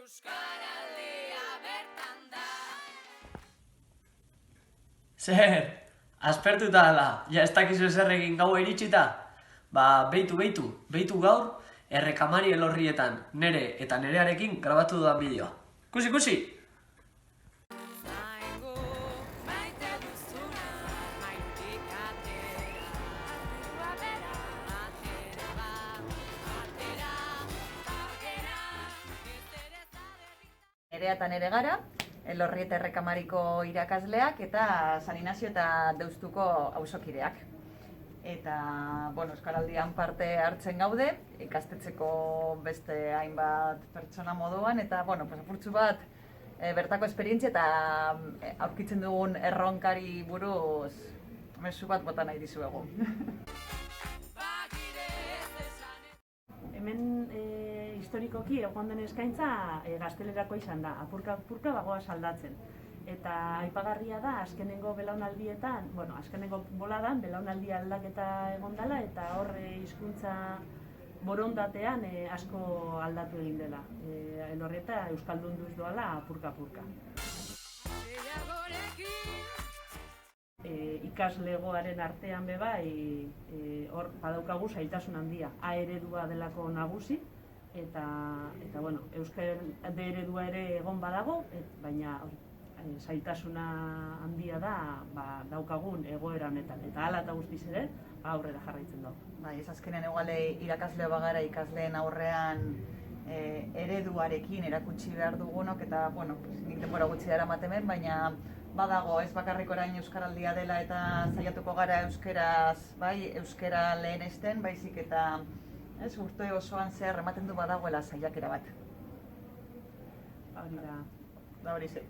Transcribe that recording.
Euskaraldia bertan da. Zer, aspertuta ala, ja ez dakizu zer egin gaua iritsita? Ba, beitu gaur, errekamari elorrietan, nere eta nerearekin grabatu dudan bideoa. Ikusi! Zaingo, maite duzuna, mairutik atera. Ardua bera, atera ba, atera, agera, ez ere zaberrik. Nerea eta nere gara, Elorrieta Errekamariko irakasleak eta San Inazio eta Deustuko auzokideak. Eta, Euskaraldian parte hartzen gaude, ikastetxeko beste hainbat pertsona moduan, eta, apurtxu bat bertako esperientzia eta aurkitzen dugun erronkari buruz mezu bat bota nahi dizuegu. Bagire ez esanen. Hemen historikoki egon den eskaintza gaztelerako izan da, apurka bagoa saldatzen. Eta aipagarria da, azkenengo belaunaldietan, azkenengo boladan, belaunaldi aldaketa egon dela, eta horre hizkuntza borondatean asko aldatu egin dela. Elorrieta euskaldunduz doala apurka. Gehiagorekin. Ikaslegoaren artean bebai, hor badaukagu zailtasun handia. A eredua delako nagusi, eta euskal D eredua ere egon badago, baina zailtasuna handia da daukagun egoera honetan. Eta hala eta guztiz ere, aurrera jarraitzen dugu. Bai, ez azkenen eguale irakasle bagara ikasleen aurrean ereduarekin erakutsi behar dugunok, eta, nik denbora gutxi dara matemen, baina badago, ez bakarrik orain euskaraldia dela eta saiatuko gara euskeraz, euskera lehenesten, baizik eta urte osoan zehar ematen du badagoela saiakera bat. Hori da. Da hori ze.